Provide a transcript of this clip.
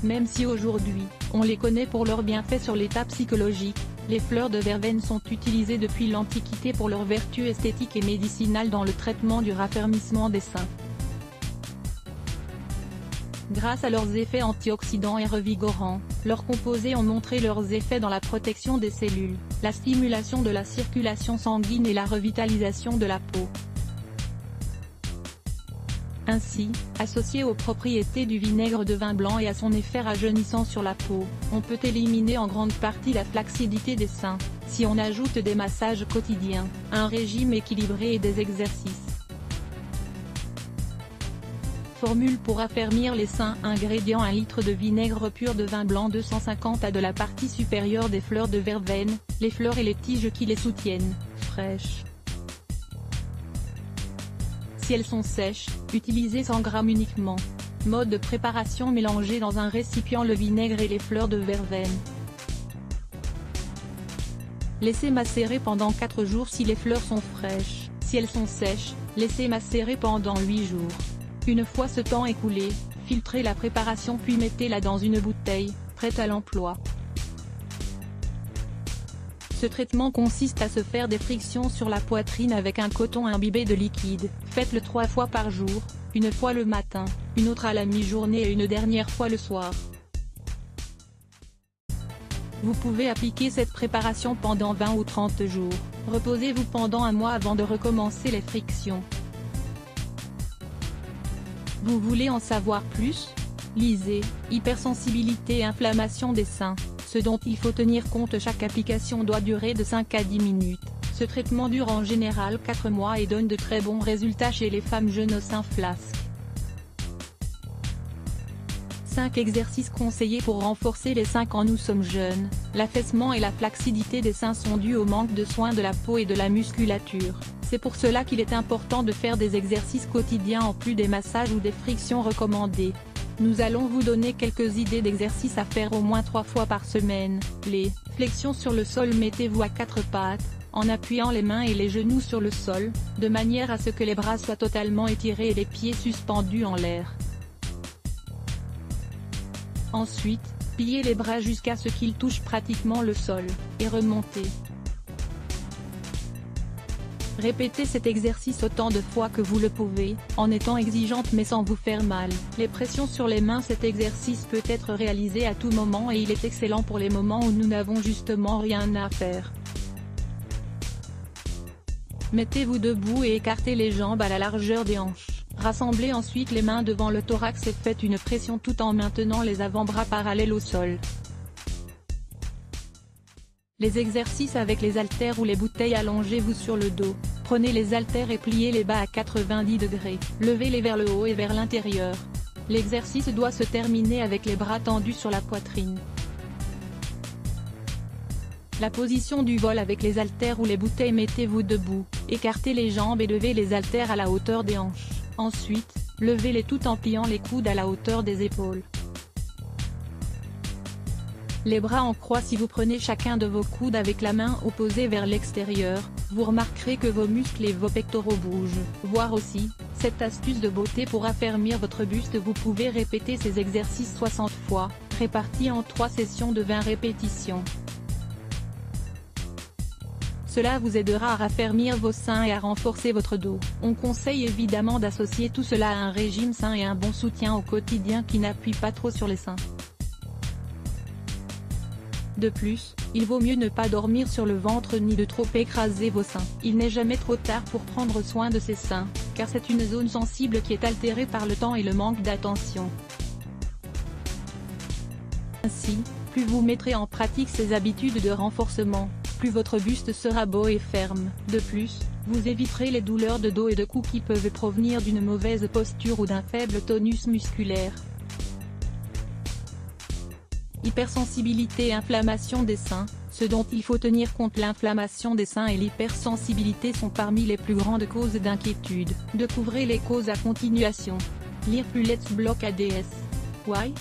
Même si aujourd'hui, on les connaît pour leurs bienfaits sur l'état psychologique, les fleurs de verveine sont utilisées depuis l'Antiquité pour leurs vertus esthétiques et médicinales dans le traitement du raffermissement des seins. Grâce à leurs effets antioxydants et revigorants, leurs composés ont montré leurs effets dans la protection des cellules, la stimulation de la circulation sanguine et la revitalisation de la peau. Ainsi, associé aux propriétés du vinaigre de vin blanc et à son effet rajeunissant sur la peau, on peut éliminer en grande partie la flaccidité des seins, si on ajoute des massages quotidiens, un régime équilibré et des exercices. Formule pour affermir les seins. Ingrédients: 1 litre de vinaigre pur de vin blanc 250 à de la partie supérieure des fleurs de verveine, les fleurs et les tiges qui les soutiennent, fraîches. Si elles sont sèches, utilisez 100 g uniquement. Mode de préparation: mélangez dans un récipient le vinaigre et les fleurs de verveine. Laissez macérer pendant 4 jours si les fleurs sont fraîches. Si elles sont sèches, laissez macérer pendant 8 jours. Une fois ce temps écoulé, filtrez la préparation puis mettez-la dans une bouteille, prête à l'emploi. Ce traitement consiste à se faire des frictions sur la poitrine avec un coton imbibé de liquide. Faites-le 3 fois par jour, une fois le matin, une autre à la mi-journée et une dernière fois le soir. Vous pouvez appliquer cette préparation pendant 20 ou 30 jours. Reposez-vous pendant un mois avant de recommencer les frictions. Vous voulez en savoir plus? Lisez « Hypersensibilité et inflammation des seins ». Ce dont il faut tenir compte: chaque application doit durer de 5 à 10 minutes. Ce traitement dure en général 4 mois et donne de très bons résultats chez les femmes jeunes aux seins flasques. 5 exercices conseillés pour renforcer les seins quand nous sommes jeunes. L'affaissement et la flaccidité des seins sont dus au manque de soins de la peau et de la musculature. C'est pour cela qu'il est important de faire des exercices quotidiens en plus des massages ou des frictions recommandées. Nous allons vous donner quelques idées d'exercices à faire au moins 3 fois par semaine. Les flexions sur le sol: mettez-vous à 4 pattes, en appuyant les mains et les genoux sur le sol, de manière à ce que les bras soient totalement étirés et les pieds suspendus en l'air. Ensuite, pliez les bras jusqu'à ce qu'ils touchent pratiquement le sol, et remontez. Répétez cet exercice autant de fois que vous le pouvez, en étant exigeante mais sans vous faire mal. Les pressions sur les mains: cet exercice peut être réalisé à tout moment et il est excellent pour les moments où nous n'avons justement rien à faire. Mettez-vous debout et écartez les jambes à la largeur des hanches. Rassemblez ensuite les mains devant le thorax et faites une pression tout en maintenant les avant-bras parallèles au sol. Les exercices avec les haltères ou les bouteilles: allongez-vous sur le dos, prenez les haltères et pliez les bas à 90 degrés, levez-les vers le haut et vers l'intérieur. L'exercice doit se terminer avec les bras tendus sur la poitrine. La position du vol avec les haltères ou les bouteilles: mettez-vous debout, écartez les jambes et levez les haltères à la hauteur des hanches. Ensuite, levez-les tout en pliant les coudes à la hauteur des épaules. Les bras en croix: si vous prenez chacun de vos coudes avec la main opposée vers l'extérieur, vous remarquerez que vos muscles et vos pectoraux bougent. Voir aussi, cette astuce de beauté pour affermir votre buste: vous pouvez répéter ces exercices 60 fois, répartis en 3 sessions de 20 répétitions. Cela vous aidera à raffermir vos seins et à renforcer votre dos. On conseille évidemment d'associer tout cela à un régime sain et un bon soutien au quotidien qui n'appuie pas trop sur les seins. De plus, il vaut mieux ne pas dormir sur le ventre ni de trop écraser vos seins. Il n'est jamais trop tard pour prendre soin de ses seins, car c'est une zone sensible qui est altérée par le temps et le manque d'attention. Ainsi, plus vous mettrez en pratique ces habitudes de renforcement, plus votre buste sera beau et ferme. De plus, vous éviterez les douleurs de dos et de cou qui peuvent provenir d'une mauvaise posture ou d'un faible tonus musculaire. Hypersensibilité et inflammation des seins: ce dont il faut tenir compte: l'inflammation des seins et l'hypersensibilité sont parmi les plus grandes causes d'inquiétude. Découvrez les causes à continuation. Lire plus Let's Block ADS. Why?